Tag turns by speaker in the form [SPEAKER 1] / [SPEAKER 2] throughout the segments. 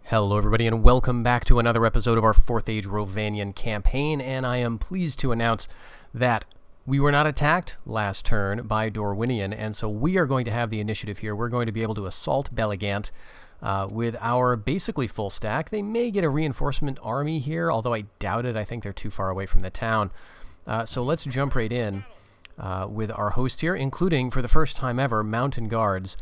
[SPEAKER 1] Hello everybody and welcome back to another episode of our 4th Age Rhovanion campaign, and I am pleased to announce that we were not attacked last turn by Rhovanion, and so we are going to have the initiative here. We're going to be able to assault Belegant with our basically full stack. They may get a reinforcement army here, although I doubt it. I think they're too far away from the town. So let's jump right in with our host here, including, for the first time ever, mountain guards.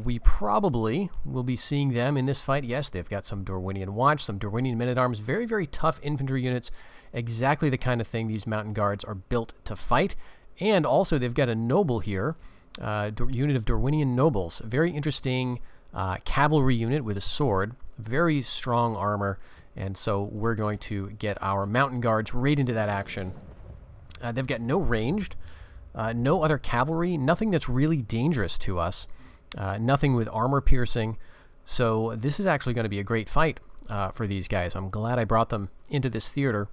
[SPEAKER 1] We probably will be seeing them in this fight. Yes, they've got some Rhovanion Watch, some Rhovanion Men-at-Arms, very, very tough infantry units, exactly the kind of thing these mountain guards are built to fight. And also they've got a noble here, unit of Rhovanion nobles, a very interesting cavalry unit with a sword, very strong armor, and so we're going to get our mountain guards right into that action. They've got no ranged, no other cavalry, nothing that's really dangerous to us. Nothing with armor piercing, so this is actually going to be a great fight for these guys. I'm glad I brought them into this theater.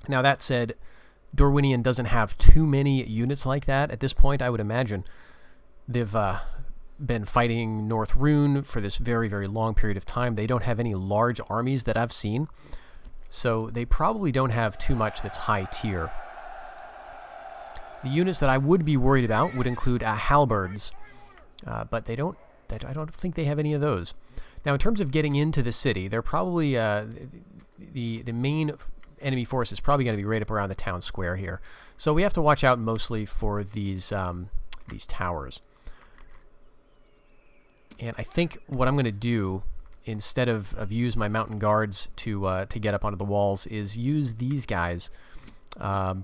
[SPEAKER 1] Now that said, Rhovanion doesn't have too many units like that at this point, I would imagine. They've been fighting North Rune for this very, very long period of time. They don't have any large armies that I've seen, so they probably don't have too much that's high tier. The units that I would be worried about would include halberds. But I don't think they have any of those. Now, in terms of getting into the city, they're probably the main enemy force is probably going to be right up around the town square here. So we have to watch out mostly for these towers. And I think what I'm going to do instead of use my mountain guards to get up onto the walls is use these guys. Let's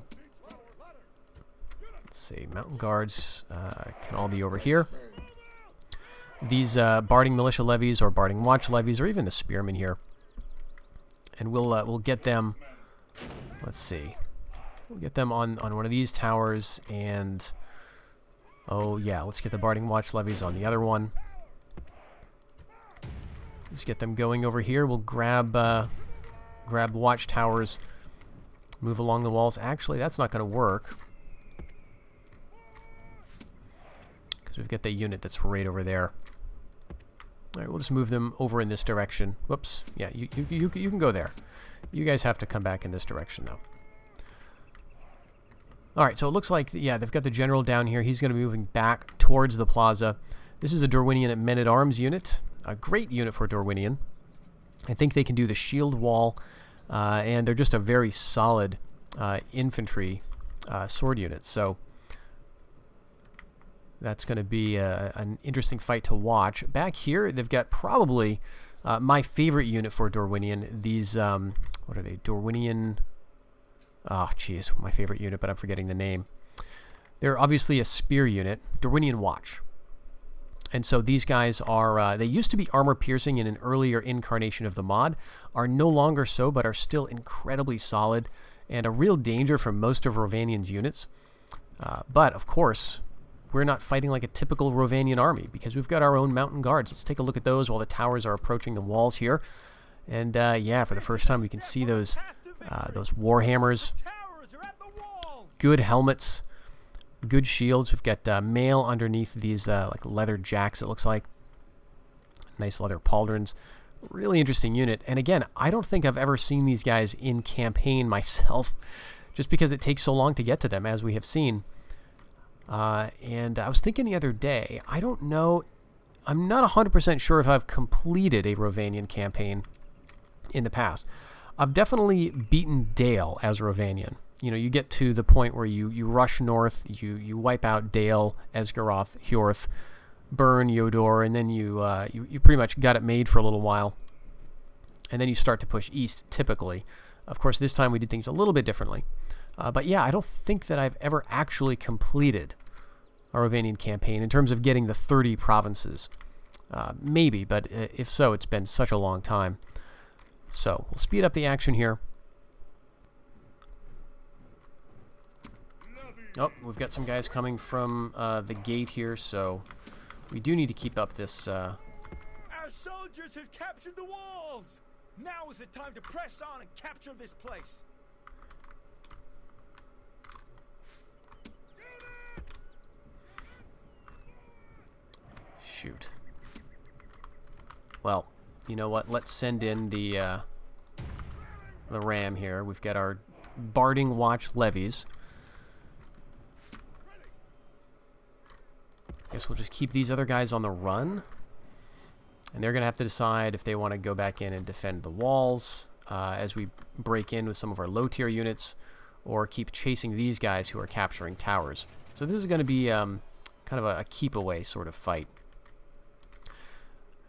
[SPEAKER 1] see, mountain guards can all be over here. These Barding Militia levies or Barding Watch levies, or even the Spearmen here, and we'll get them. Let's see, we'll get them on one of these towers, and oh yeah, let's get the Barding Watch levies on the other one. Let's get them going over here. We'll grab watch towers, move along the walls. Actually, that's not going to work, we've got the unit that's right over there. All right, we'll just move them over in this direction. Whoops. Yeah, you can go there. You guys have to come back in this direction, though. All right, so it looks like, yeah, they've got the general down here. He's going to be moving back towards the plaza. This is a Rhovanion Men-at-Arms unit, a great unit for Rhovanion. I think they can do the shield wall, and they're just a very solid infantry sword unit. So that's going to be an interesting fight to watch. Back here, they've got probably my favorite unit for Rhovanion. These, what are they? Rhovanion... Oh, jeez, my favorite unit, but I'm forgetting the name. They're obviously a spear unit, Rhovanion Watch. And so these guys are, they used to be armor-piercing in an earlier incarnation of the mod, are no longer so, but are still incredibly solid, and a real danger for most of Rhovanion's units. But, of course, we're not fighting like a typical Rhovanion army because we've got our own mountain guards. Let's take a look at those while the towers are approaching the walls here. And yeah, for the first time we can see those warhammers, good helmets, good shields. We've got mail underneath these like leather jacks, it looks like. Nice leather pauldrons. Really interesting unit. And again, I don't think I've ever seen these guys in campaign myself, just because it takes so long to get to them, as we have seen. And I was thinking the other day, I don't know, I'm not 100% sure if I've completed a Rhovanion campaign in the past. I've definitely beaten Dale as Rhovanion. You know, you get to the point where you rush north, you wipe out Dale, Esgaroth, Hjorth, burn Yodor, and then you pretty much got it made for a little while. And then you start to push east, typically. Of course, this time we did things a little bit differently. But yeah, I don't think that I've ever actually completed a Rhovanion campaign in terms of getting the 30 provinces. Maybe, but if so, it's been such a long time. So, we'll speed up the action here. Oh, we've got some guys coming from the gate here, so we do need to keep up this...
[SPEAKER 2] Our soldiers have captured the walls! Now is the time to press on and capture this place!
[SPEAKER 1] Shoot. Well, you know what? Let's send in the ram here. We've got our Barding Watch levies. Guess we'll just keep these other guys on the run. And they're going to have to decide if they want to go back in and defend the walls as we break in with some of our low-tier units, or keep chasing these guys who are capturing towers. So this is going to be kind of a keep-away sort of fight.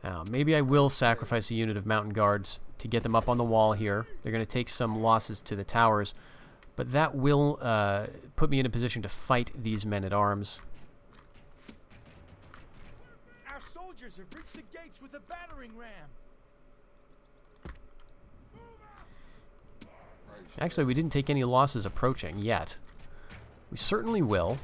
[SPEAKER 1] Now, maybe I will sacrifice a unit of mountain guards to get them up on the wall here. They're going to take some losses to the towers, but that will put me in a position to fight these men-at-arms.
[SPEAKER 2] Our soldiers have reached the gates with a battering ram.
[SPEAKER 1] Actually, we didn't take any losses approaching yet. We certainly will.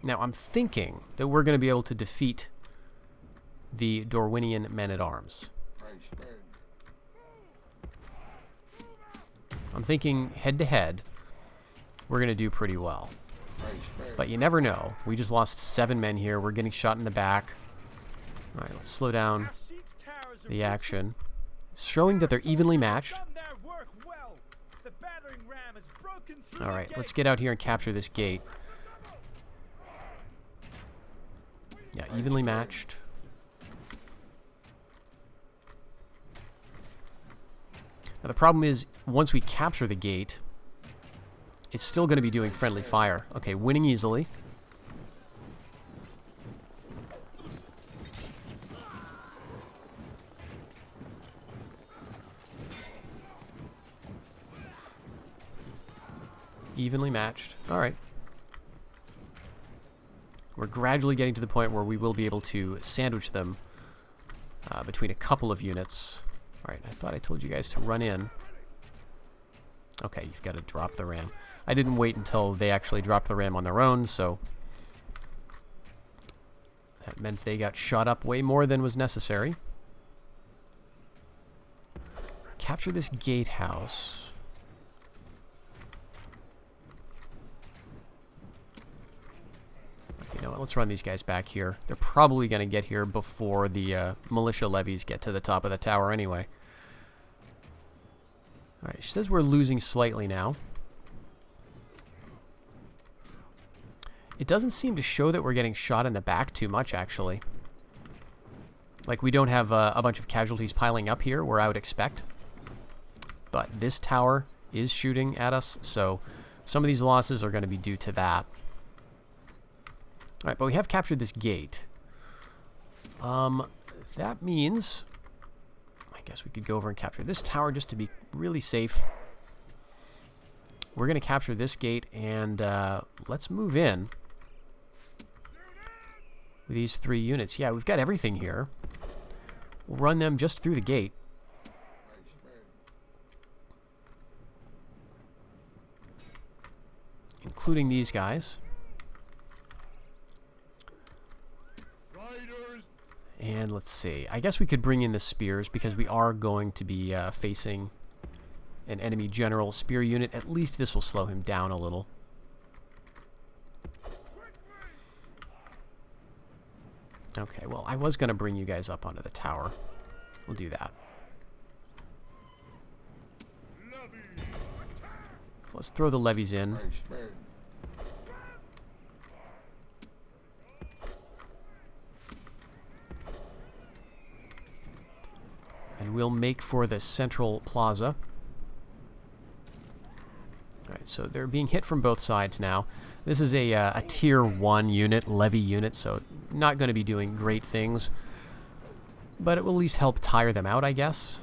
[SPEAKER 1] Now, I'm thinking that we're going to be able to defeat the Rhovanion men-at-arms. I'm thinking head-to-head, we're going to do pretty well. But you never know. We just lost 7 men here. We're getting shot in the back. All right, let's slow down the action. It's showing that they're evenly matched. All right, let's get out here and capture this gate. Yeah, evenly matched. Now the problem is, once we capture the gate, it's still going to be doing friendly fire. Okay, winning easily. Evenly matched. All right. We're gradually getting to the point where we will be able to sandwich them between a couple of units. All right, I thought I told you guys to run in. Okay, you've got to drop the ram. I didn't wait until they actually dropped the ram on their own, so that meant they got shot up way more than was necessary. Capture this gatehouse. You know what, let's run these guys back here. They're probably going to get here before the militia levies get to the top of the tower anyway. Alright, she says we're losing slightly now. It doesn't seem to show that we're getting shot in the back too much, actually. Like, we don't have a bunch of casualties piling up here, where I would expect. But this tower is shooting at us, so some of these losses are going to be due to that. Alright, but we have captured this gate. That means I guess we could go over and capture this tower just to be really safe. We're going to capture this gate, and let's move in with these 3 units. Yeah, we've got everything here. We'll run them just through the gate. Including these guys. And let's see. I guess we could bring in the spears because we are going to be facing an enemy general spear unit. At least this will slow him down a little. Okay, well, I was going to bring you guys up onto the tower. We'll do that. Let's throw the levies in. And we'll make for the central plaza. Alright, so they're being hit from both sides now. This is a tier 1 unit, levy unit, so not going to be doing great things. But it will at least help tire them out, I guess.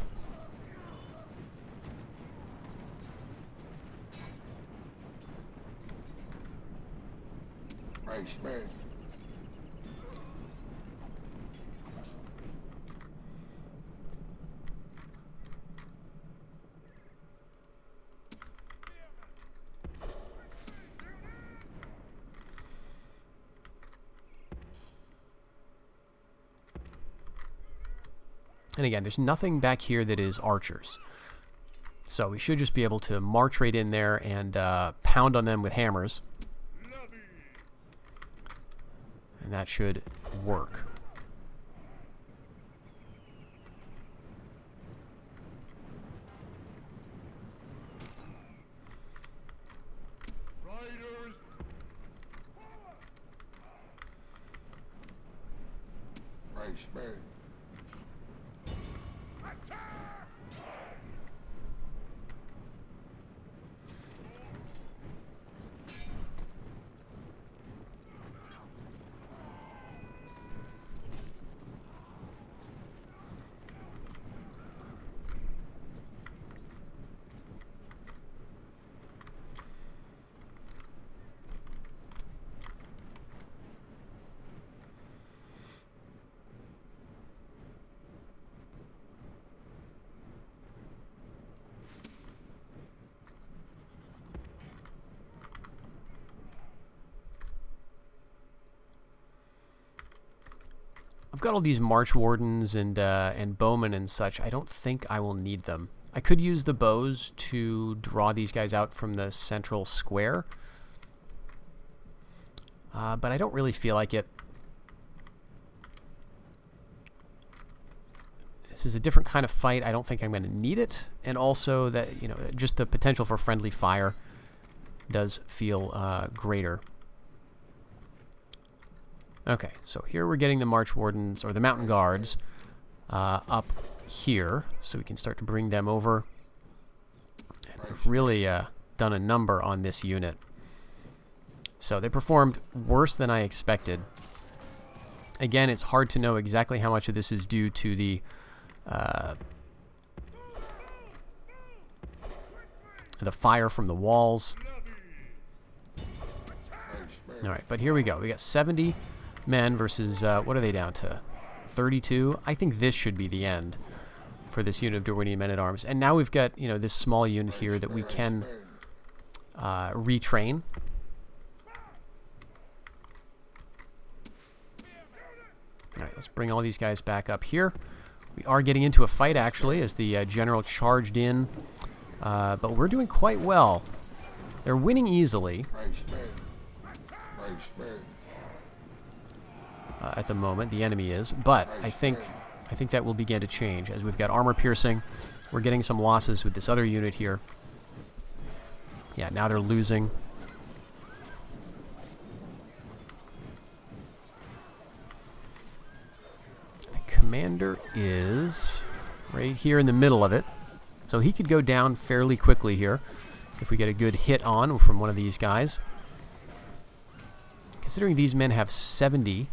[SPEAKER 1] And again, there's nothing back here that is archers. So we should just be able to march right in there and pound on them with hammers. And that should work.
[SPEAKER 2] Riders.
[SPEAKER 3] Iceman.
[SPEAKER 1] I've got all these March Wardens and Bowmen and such. I don't think I will need them. I could use the bows to draw these guys out from the central square. But I don't really feel like it. This is a different kind of fight. I don't think I'm going to need it. And also that, you know, just the potential for friendly fire does feel greater. Okay, so here we're getting the March Wardens, or the Mountain Guards, up here, so we can start to bring them over. And we've really done a number on this unit. So they performed worse than I expected. Again, it's hard to know exactly how much of this is due to the fire from the walls. All right, but here we go. We got 70 men versus, what are they down to? 32? I think this should be the end for this unit of Rhovanion men-at-arms. And now we've got, you know, this small unit here that we can retrain. All right, let's bring all these guys back up here. We are getting into a fight, actually, as the general charged in. But we're doing quite well. They're winning easily. At the moment, the enemy is, but I think that will begin to change as we've got armor piercing. We're getting some losses with this other unit here. Yeah, now they're losing. The commander is right here in the middle of it, so he could go down fairly quickly here if we get a good hit on from one of these guys. Considering these men have 70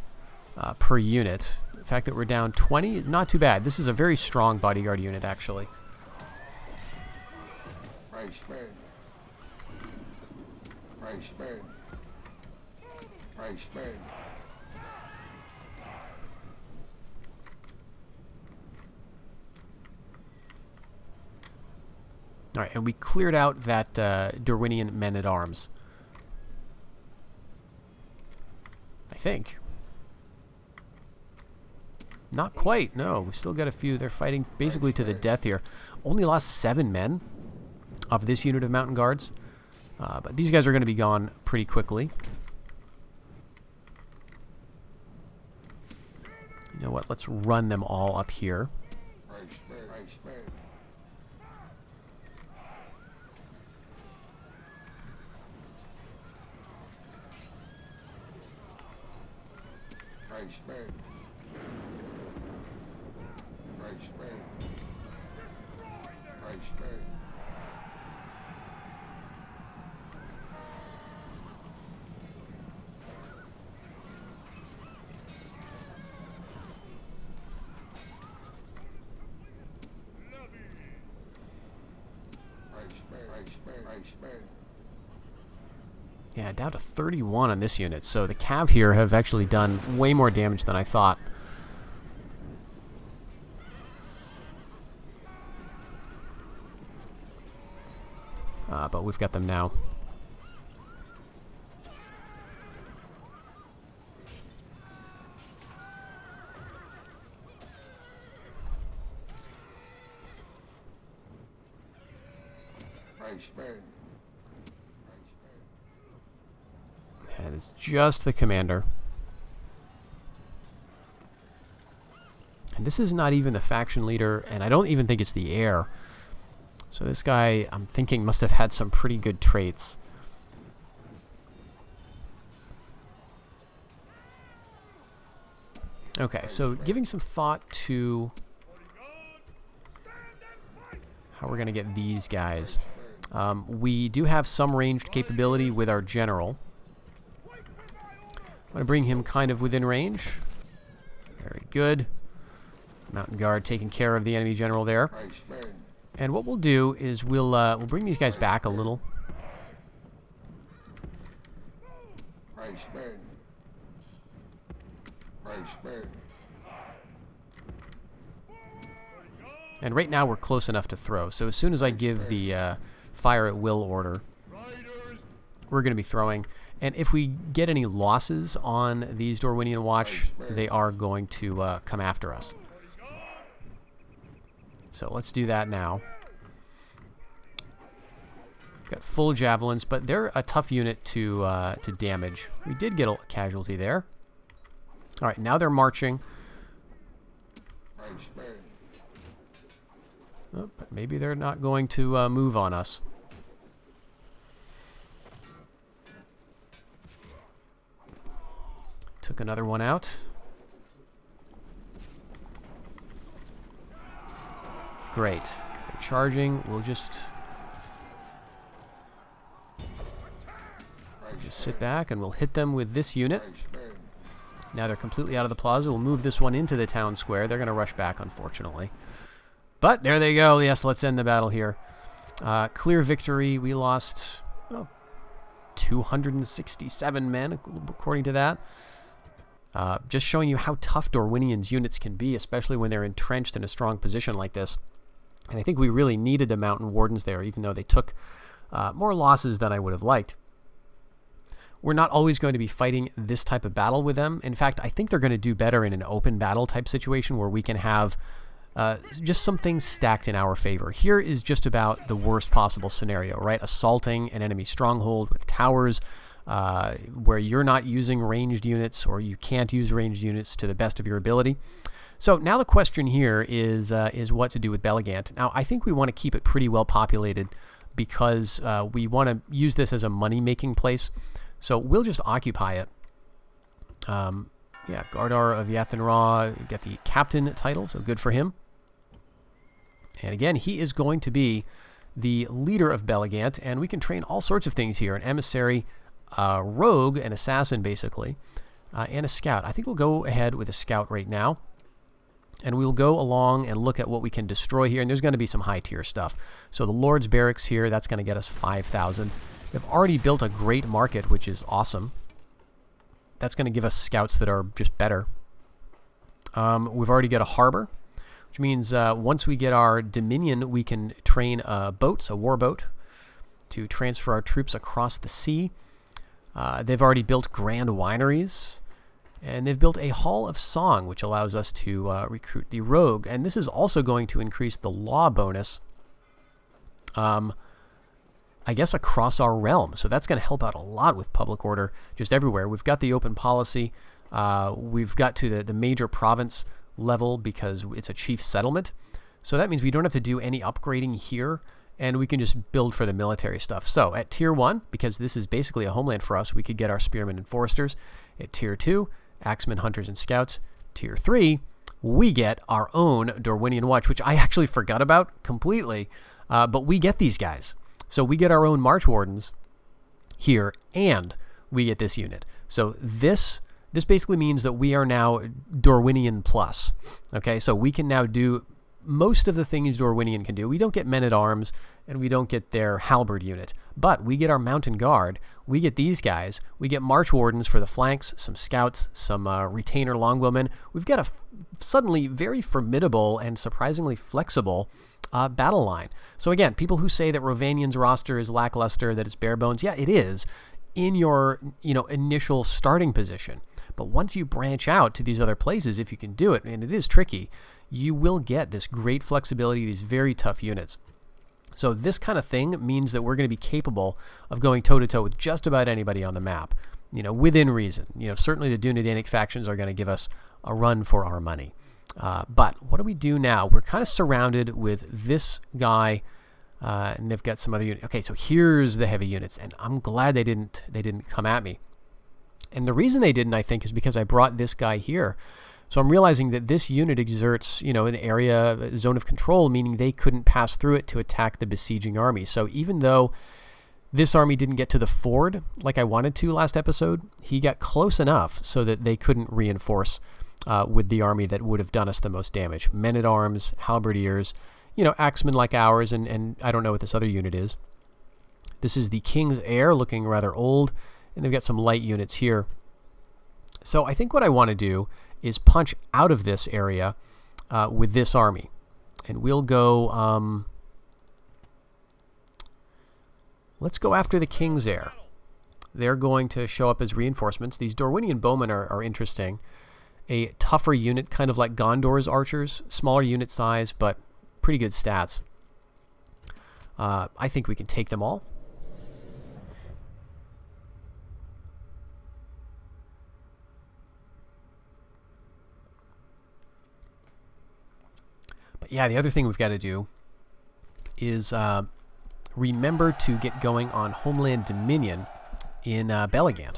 [SPEAKER 1] per unit, the fact that we're down 20, not too bad. This is a very strong bodyguard unit, actually.
[SPEAKER 3] Iceman. Iceman. Iceman.
[SPEAKER 1] All right, and we cleared out that Rhovanion men-at-arms. I think. Not quite, no. We've still got a few. They're fighting basically to the death here. Only lost 7 men of this unit of mountain guards. But these guys are going to be gone pretty quickly. You know what? Let's run them all up here.
[SPEAKER 3] Iceman. Iceman. Iceman.
[SPEAKER 1] Yeah, down to 31 on this unit. So the Cav here have actually done way more damage than I thought. But we've got them now.
[SPEAKER 3] Iceman.
[SPEAKER 1] And it's just the commander. this is not even the faction leader, and I don't even think it's the heir. So this guy, I'm thinking, must have had some pretty good traits. Okay, so giving some thought to how we're going to get these guys. We do have some ranged capability with our general. I'm going to bring him kind of within range. Very good. Mountain Guard taking care of the enemy general there. And what we'll do is we'll bring these guys back a little. And right now we're close enough to throw. So as soon as I give the fire at will order, we're going to be throwing. And if we get any losses on these Rhovanion Watch, they are going to come after us. So let's do that now. Got full javelins, but they're a tough unit to damage. We did get a casualty there. All right, now they're marching. Oh, but maybe they're not going to move on us. Took another one out. Great. They're charging. We'll just sit back and we'll hit them with this unit. Now they're completely out of the plaza. We'll move this one into the town square. They're going to rush back, unfortunately. But there they go. Yes, let's end the battle here. Clear victory. We lost 267 men, according to that. Just showing you how tough Dorwinian's units can be, especially when they're entrenched in a strong position like this. And I think we really needed the Mountain Wardens there, even though they took more losses than I would have liked. We're not always going to be fighting this type of battle with them. In fact, I think they're going to do better in an open battle type situation where we can have just some things stacked in our favor. Here is just about the worst possible scenario, right? Assaulting an enemy stronghold with towers, where you're not using ranged units or you can't use ranged units to the best of your ability. So now the question here is what to do with Belegant. Now, I think we want to keep it pretty well populated because we want to use this as a money-making place. So we'll just occupy it. Yeah, Gardar of Yathanra get the captain title, so good for him. And again, he is going to be the leader of Belegant, and we can train all sorts of things here. An emissary, rogue, an assassin, basically, and a scout. I think we'll go ahead with a scout right now. And we'll go along and look at what we can destroy here. And there's going to be some high-tier stuff. So the Lord's Barracks here, that's going to get us 5,000. They've already built a great market, which is awesome. That's going to give us scouts that are just better. We've already got a harbor, which means once we get our dominion, we can train boats, a warboat, to transfer our troops across the sea. They've already built grand wineries. And they've built a Hall of Song, which allows us to recruit the rogue. And this is also going to increase the law bonus, I guess, across our realm. So that's going to help out a lot with public order just everywhere. We've got the open policy. We've got to the major province level because it's a chief settlement. So that means we don't have to do any upgrading here. And we can just build for the military stuff. So at Tier 1, because this is basically a homeland for us, we could get our spearmen and foresters. At Tier 2, axemen, hunters, and scouts. Tier 3, we get our own Dorwinion Watch, which I actually forgot about completely. But we get these guys. So we get our own March Wardens here, and we get this unit. So this basically means that we are now Dorwinion Plus. Okay, so we can now do most of the things Dorwinion can do. We don't get men-at-arms, and we don't get their halberd unit. But we get our mountain guard. We get these guys. We get March Wardens for the flanks, some scouts, some retainer longbowmen. We've got a suddenly very formidable and surprisingly flexible battle line. So again, people who say that Rhovanion's roster is lackluster, that it's bare bones, yeah, it is in your initial starting position. But once you branch out to these other places, if you can do it, and it is tricky, you will get this great flexibility, these very tough units. So this kind of thing means that we're going to be capable of going toe-to-toe with just about anybody on the map, within reason. Certainly the Dunedainic factions are going to give us a run for our money. But what do we do now? We're kind of surrounded with this guy, and they've got some other units. Okay, so here's the heavy units, and I'm glad they didn't come at me. And the reason they didn't, I think, is because I brought this guy here. So I'm realizing that this unit exerts, an area, a zone of control, meaning they couldn't pass through it to attack the besieging army. So even though this army didn't get to the ford like I wanted to last episode, he got close enough so that they couldn't reinforce with the army that would have done us the most damage. Men-at-arms, halberdiers, axemen like ours, and I don't know what this other unit is. This is the King's Heir, looking rather old, and they've got some light units here. So I think what I want to do is punch out of this area with this army. And we'll go... let's go after the King's Heir. They're going to show up as reinforcements. These Rhovanion bowmen are interesting. A tougher unit, kind of like Gondor's archers. Smaller unit size, but pretty good stats. I think we can take them all. But yeah, the other thing we've got to do is remember to get going on Homeland Dominion in Belegant.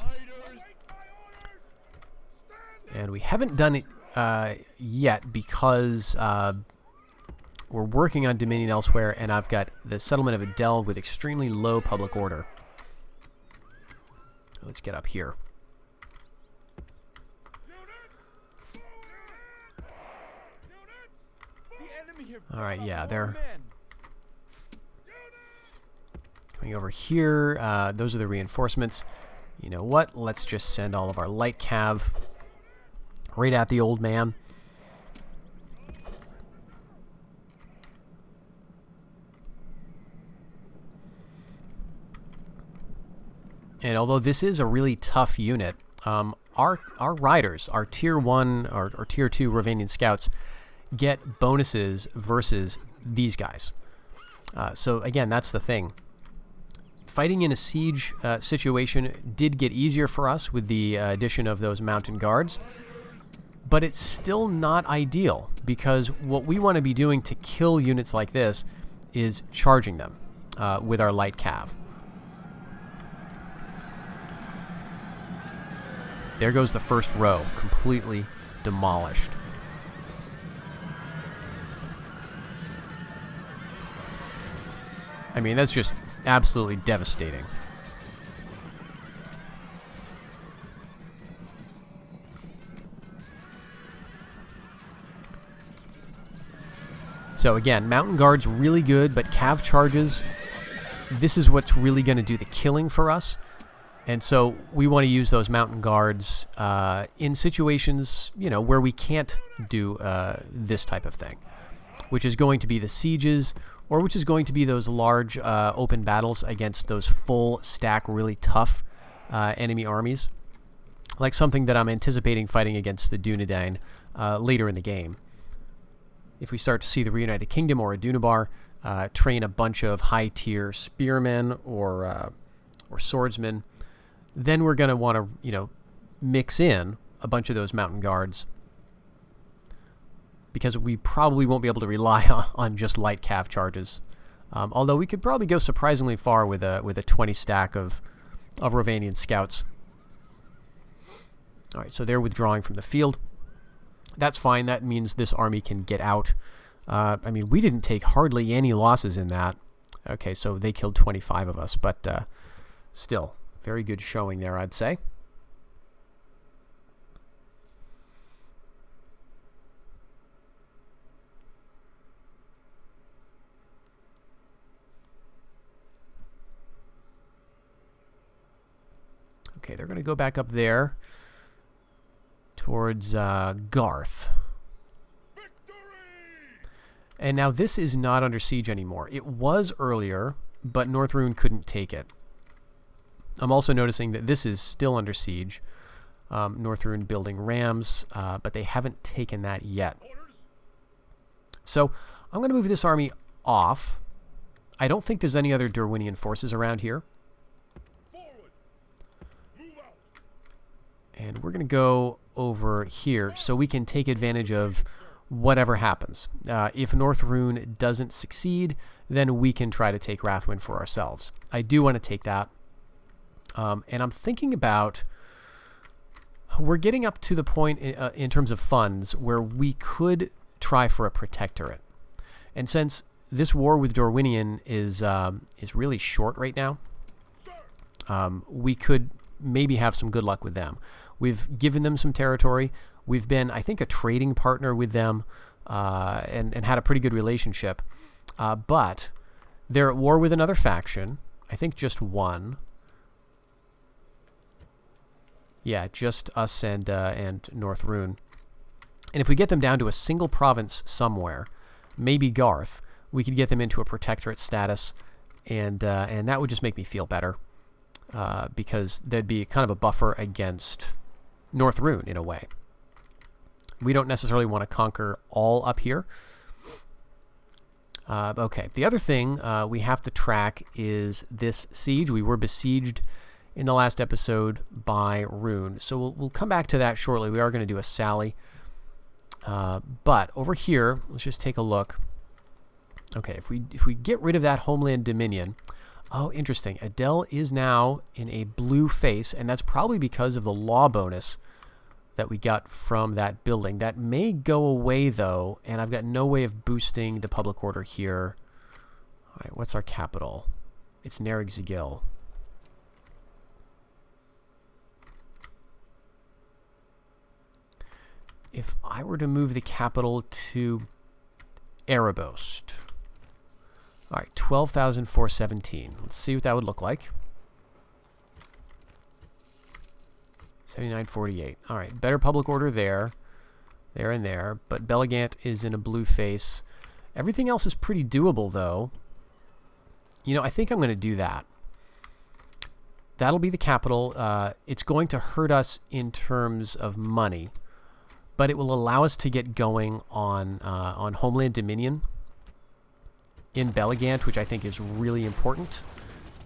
[SPEAKER 1] And we haven't done it yet because we're working on Dominion elsewhere, and I've got the settlement of Adel with extremely low public order. Let's get up here. All right, yeah, they're coming over here. Those are the reinforcements. You know what? Let's just send all of our light cav right at the old man. And although this is a really tough unit, our riders, our tier 1 or tier 2 Rhovanion scouts, get bonuses versus these guys. So again, that's the thing. Fighting in a siege situation did get easier for us with the addition of those mountain guards, but it's still not ideal, because what we want to be doing to kill units like this is charging them with our light cav. There goes the first row, completely demolished. I mean, that's just absolutely devastating. So again, mountain guards really good, but cav charges, this is what's really going to do the killing for us. And so we want to use those mountain guards in situations, where we can't do this type of thing, which is going to be the sieges, or which is going to be those large open battles against those full stack, really tough enemy armies, like something that I'm anticipating fighting against the Dunedain later in the game. If we start to see the Reunited Kingdom or a Dunebar train a bunch of high-tier spearmen or swordsmen, then we're going to want to, mix in a bunch of those mountain guards, because we probably won't be able to rely on just light cav charges. Although we could probably go surprisingly far with a 20 stack of Rhovanion scouts. All right, so they're withdrawing from the field. That's fine. That means this army can get out. I mean, we didn't take hardly any losses in that. Okay, so they killed 25 of us, but still, very good showing there, I'd say. Okay, they're going to go back up there towards Garth. And now this is not under siege anymore. It was earlier, but Northrune couldn't take it. I'm also noticing that this is still under siege. Northrune building rams, but they haven't taken that yet. So I'm going to move this army off. I don't think there's any other Rhovanion forces around here. And we're going to go over here so we can take advantage of whatever happens. If North Rune doesn't succeed, then we can try to take Rathwin for ourselves. I do want to take that. And I'm thinking about... We're getting up to the point in terms of funds where we could try for a protectorate. And since this war with Rhovanion is really short right now, we could maybe have some good luck with them. We've given them some territory. We've been, I think, a trading partner with them and had a pretty good relationship. But they're at war with another faction. I think just one. Yeah, just us and North Rune. And if we get them down to a single province somewhere, maybe Garth, we could get them into a protectorate status, and that would just make me feel better, because there'd be kind of a buffer against North Rune in a way. We don't necessarily want to conquer all up here. Okay, the other thing we have to track is this siege. We were besieged in the last episode by Rune, so we'll come back to that shortly. We are going to do a sally. But over here, let's just take a look. Okay, if we get rid of that Homeland Dominion, oh, interesting. Adele is now in a blue face, and that's probably because of the law bonus that we got from that building. That may go away, though, and I've got no way of boosting the public order here. All right, what's our capital? It's Nerigzigil. If I were to move the capital to Erebos. All right, 12,417. Let's see what that would look like. 7948. All right, better public order there. There and there. But Belegant is in a blue face. Everything else is pretty doable, though. You know, I think I'm going to do that. That'll be the capital. It's going to hurt us in terms of money, but it will allow us to get going on Homeland Dominion in Belegant, which I think is really important.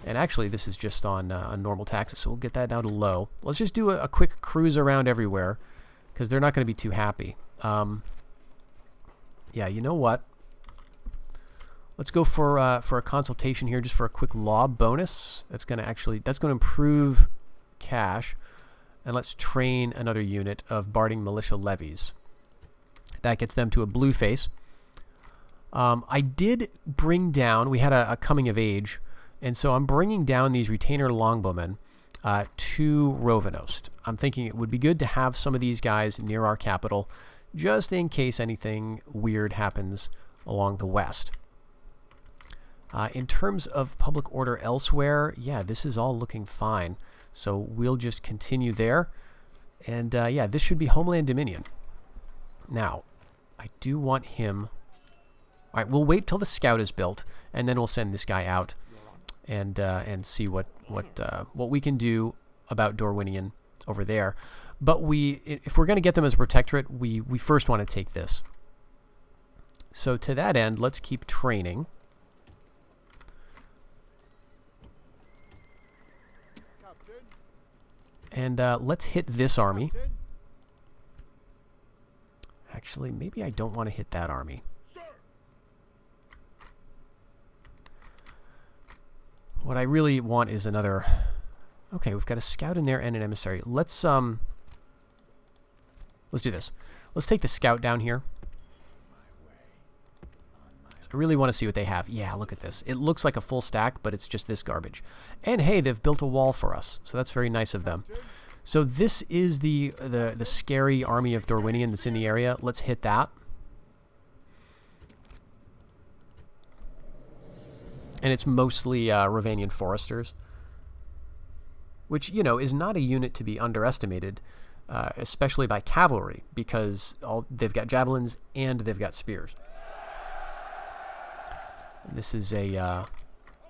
[SPEAKER 1] And actually, this is just on normal taxes, so we'll get that down to low. Let's just do a quick cruise around everywhere, because they're not going to be too happy. Yeah, you know what? Let's go for a consultation here, just for a quick law bonus. That's going to improve cash. And let's train another unit of Barding Militia Levies. That gets them to a blue face. I did bring down, we had a coming of age, and so I'm bringing down these retainer longbowmen to Rhovanost. I'm thinking it would be good to have some of these guys near our capital, just in case anything weird happens along the west. In terms of public order elsewhere, yeah, this is all looking fine. So we'll just continue there. And yeah, this should be Homeland Dominion. Now, I do want him... All right, we'll wait till the scout is built, and then we'll send this guy out and see what we can do about Rhovanion over there. But if we're going to get them as a protectorate, we first want to take this. So to that end, let's keep training. And let's hit this army. Actually, maybe I don't want to hit that army. What I really want is another... Okay, we've got a scout in there and an emissary. Let's do this. Let's take the scout down here. So I really want to see what they have. Yeah, look at this. It looks like a full stack, but it's just this garbage. And hey, they've built a wall for us, so that's very nice of them. So this is the scary army of Rhovanion that's in the area. Let's hit that. And it's mostly Rhovanion foresters, which, you know, is not a unit to be underestimated, especially by cavalry, because they've got javelins and they've got spears. This is a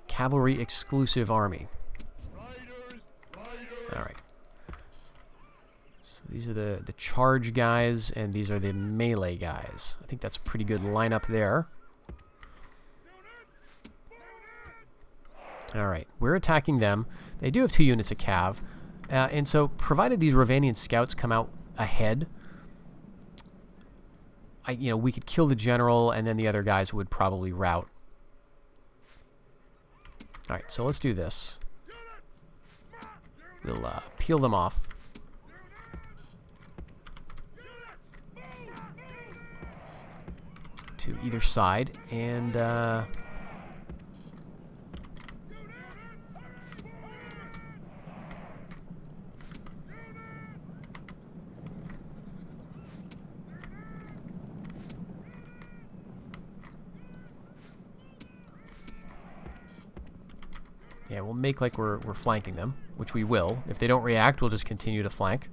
[SPEAKER 1] cavalry exclusive army. All right. So these are the charge guys, and these are the melee guys. I think that's a pretty good lineup there. All right, we're attacking them. They do have 2 units of cav, and so provided these Rhovanion scouts come out ahead, we could kill the general, and then the other guys would probably rout. All right, so let's do this. We'll peel them off. To either side, and yeah, we'll make like we're flanking them, which we will. If they don't react, we'll just continue to flank.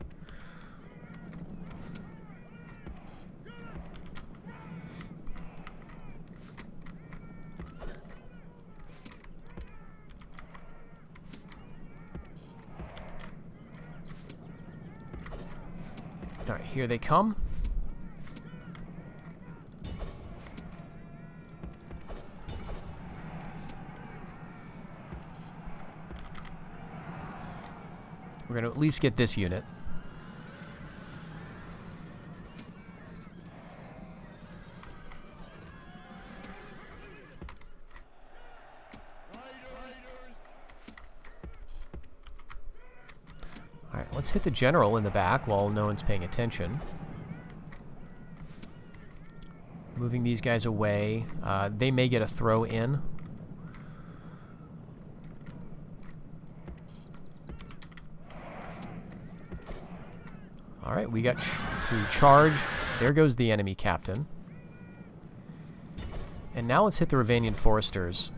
[SPEAKER 1] All right, here they come. We're going to at least get this unit. All right, let's hit the general in the back while no one's paying attention. Moving these guys away. They may get a throw in. All right, we got to charge. There goes the enemy captain. And now let's hit the Rhovanion foresters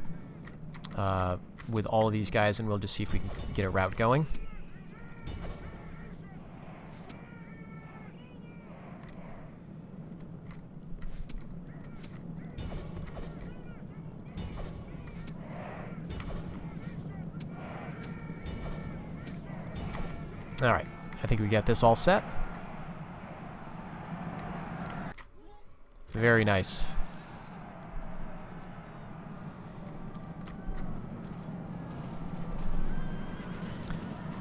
[SPEAKER 1] with all of these guys, and we'll just see if we can get a route going. All right, I think we got this all set. Very nice.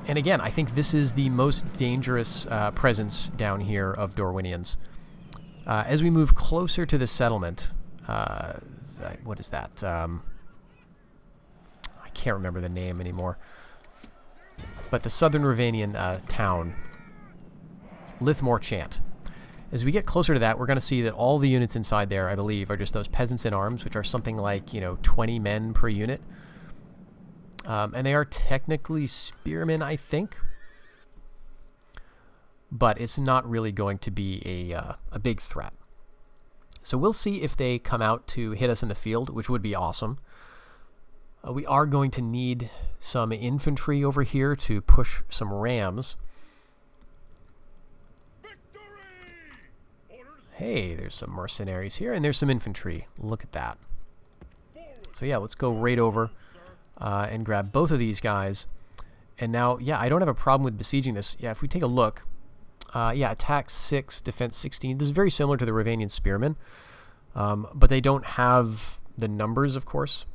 [SPEAKER 1] And again, I think this is the most dangerous presence down here of Rhovanions. As we move closer to the settlement, what is that? I can't remember the name anymore. But the southern Rhovanion town, Lithmore Chant. As we get closer to that, we're going to see that all the units inside there, I believe, are just those peasants in arms, which are something like, 20 men per unit. And they are technically spearmen, I think. But it's not really going to be a big threat. So we'll see if they come out to hit us in the field, which would be awesome. We are going to need some infantry over here to push some rams. Hey, there's some mercenaries here, and there's some infantry. Look at that. So yeah, let's go right over and grab both of these guys. And now, yeah, I don't have a problem with besieging this. Yeah, if we take a look, yeah, attack 6, defense 16. This is very similar to the Rhovanion spearmen, but they don't have the numbers, of course.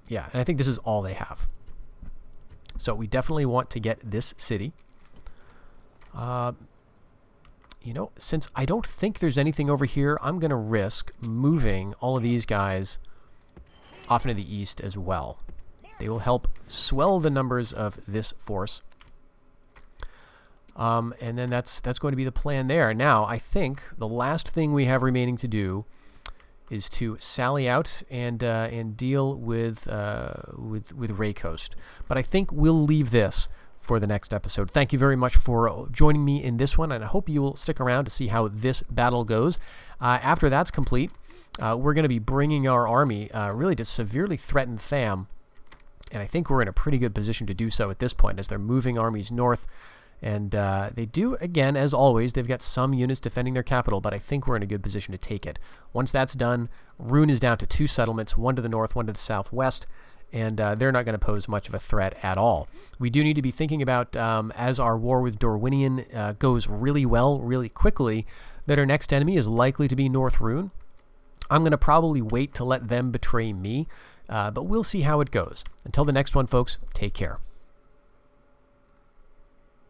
[SPEAKER 1] Yeah, and I think this is all they have. So we definitely want to get this city. Since I don't think there's anything over here, I'm going to risk moving all of these guys off into the east as well. They will help swell the numbers of this force. And then that's going to be the plan there. Now, I think the last thing we have remaining to do is to sally out and deal with Raycoast. But I think we'll leave this for the next episode. Thank you very much for joining me in this one, and I hope you will stick around to see how this battle goes. After that's complete, we're going to be bringing our army really to severely threaten Tham, and I think we're in a pretty good position to do so at this point as they're moving armies north. And they do, again, as always, they've got some units defending their capital, but I think we're in a good position to take it. Once that's done, Rune is down to 2 settlements, one to the north, one to the southwest, and they're not going to pose much of a threat at all. We do need to be thinking about, as our war with Rhovanion goes really well, really quickly, that our next enemy is likely to be North Rune. I'm going to probably wait to let them betray me, but we'll see how it goes. Until the next one, folks, take care.